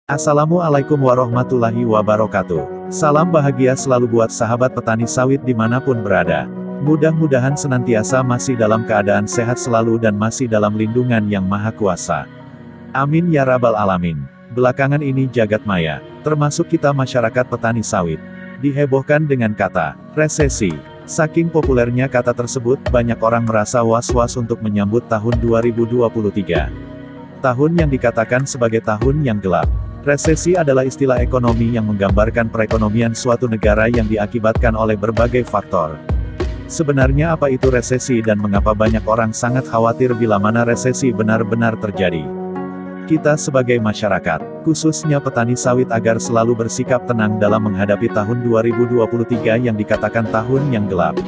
Assalamualaikum warahmatullahi wabarakatuh. Salam bahagia selalu buat sahabat petani sawit dimanapun berada. Mudah-mudahan senantiasa masih dalam keadaan sehat selalu dan masih dalam lindungan Yang Maha Kuasa. Amin ya rabbal alamin. Belakangan ini jagat maya, termasuk kita masyarakat petani sawit, dihebohkan dengan kata resesi. Saking populernya kata tersebut, banyak orang merasa was-was untuk menyambut tahun 2023. Tahun yang dikatakan sebagai tahun yang gelap. Resesi adalah istilah ekonomi yang menggambarkan perekonomian suatu negara yang diakibatkan oleh berbagai faktor. Sebenarnya apa itu resesi dan mengapa banyak orang sangat khawatir bila mana resesi benar-benar terjadi? Kita sebagai masyarakat, khususnya petani sawit agar selalu bersikap tenang dalam menghadapi tahun 2023 yang dikatakan tahun yang gelap.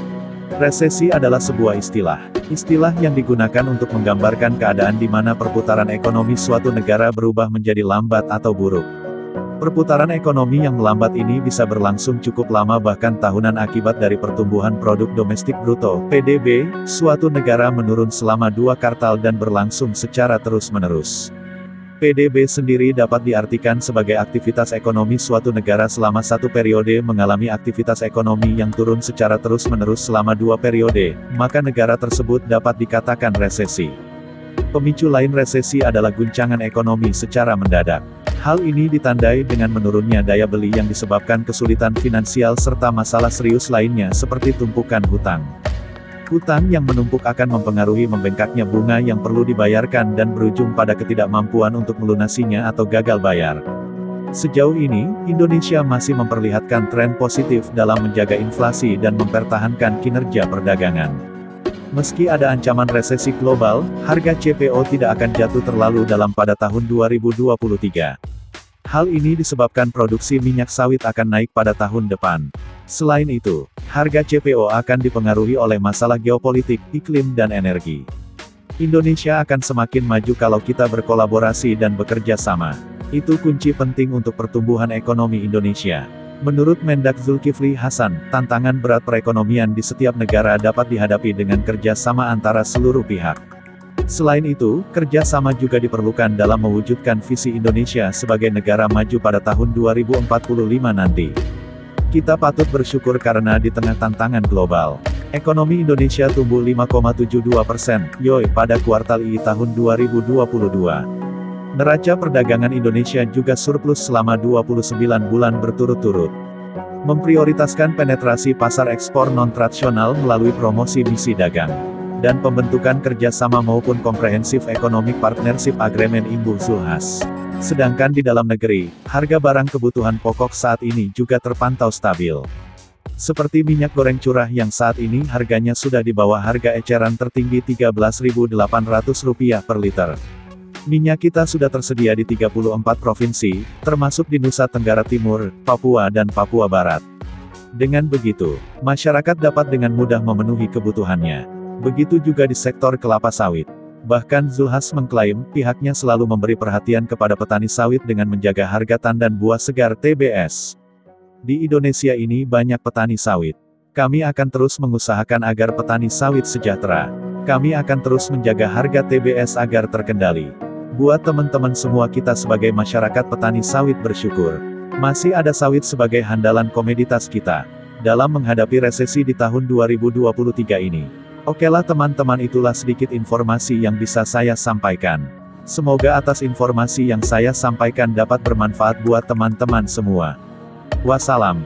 Resesi adalah sebuah istilah yang digunakan untuk menggambarkan keadaan di mana perputaran ekonomi suatu negara berubah menjadi lambat atau buruk. Perputaran ekonomi yang melambat ini bisa berlangsung cukup lama bahkan tahunan akibat dari pertumbuhan produk domestik bruto, PDB, suatu negara menurun selama 2 kuartal dan berlangsung secara terus-menerus. PDB sendiri dapat diartikan sebagai aktivitas ekonomi suatu negara selama satu periode mengalami aktivitas ekonomi yang turun secara terus-menerus selama 2 periode, maka negara tersebut dapat dikatakan resesi. Pemicu lain resesi adalah guncangan ekonomi secara mendadak. Hal ini ditandai dengan menurunnya daya beli yang disebabkan kesulitan finansial serta masalah serius lainnya seperti tumpukan hutang. Hutang yang menumpuk akan mempengaruhi membengkaknya bunga yang perlu dibayarkan dan berujung pada ketidakmampuan untuk melunasinya atau gagal bayar. Sejauh ini, Indonesia masih memperlihatkan tren positif dalam menjaga inflasi dan mempertahankan kinerja perdagangan. Meski ada ancaman resesi global, harga CPO tidak akan jatuh terlalu dalam pada tahun 2023. Hal ini disebabkan produksi minyak sawit akan naik pada tahun depan. Selain itu, harga CPO akan dipengaruhi oleh masalah geopolitik, iklim dan energi. Indonesia akan semakin maju kalau kita berkolaborasi dan bekerja sama. Itu kunci penting untuk pertumbuhan ekonomi Indonesia. Menurut Mendak Zulkifli Hasan, tantangan berat perekonomian di setiap negara dapat dihadapi dengan kerjasama antara seluruh pihak. Selain itu, kerjasama juga diperlukan dalam mewujudkan visi Indonesia sebagai negara maju pada tahun 2045 nanti. Kita patut bersyukur karena di tengah tantangan global, ekonomi Indonesia tumbuh 5,72%, YoY, pada kuartal I tahun 2022. Neraca perdagangan Indonesia juga surplus selama 29 bulan berturut-turut. Memprioritaskan penetrasi pasar ekspor non-tradisional melalui promosi misi dagang dan pembentukan kerjasama maupun Comprehensive Economic Partnership Agreement Imbuh Zulhas. Sedangkan di dalam negeri, harga barang kebutuhan pokok saat ini juga terpantau stabil. Seperti minyak goreng curah yang saat ini harganya sudah di bawah harga eceran tertinggi Rp13.800 per liter. Minyak kita sudah tersedia di 34 provinsi, termasuk di Nusa Tenggara Timur, Papua dan Papua Barat. Dengan begitu, masyarakat dapat dengan mudah memenuhi kebutuhannya. Begitu juga di sektor kelapa sawit. Bahkan Zulhas mengklaim, pihaknya selalu memberi perhatian kepada petani sawit dengan menjaga harga tandan buah segar TBS. Di Indonesia ini banyak petani sawit. Kami akan terus mengusahakan agar petani sawit sejahtera. Kami akan terus menjaga harga TBS agar terkendali. Buat teman-teman semua, kita sebagai masyarakat petani sawit bersyukur. Masih ada sawit sebagai handalan komoditas kita dalam menghadapi resesi di tahun 2023 ini. Okelah teman-teman, itulah sedikit informasi yang bisa saya sampaikan. Semoga atas informasi yang saya sampaikan dapat bermanfaat buat teman-teman semua. Wassalam.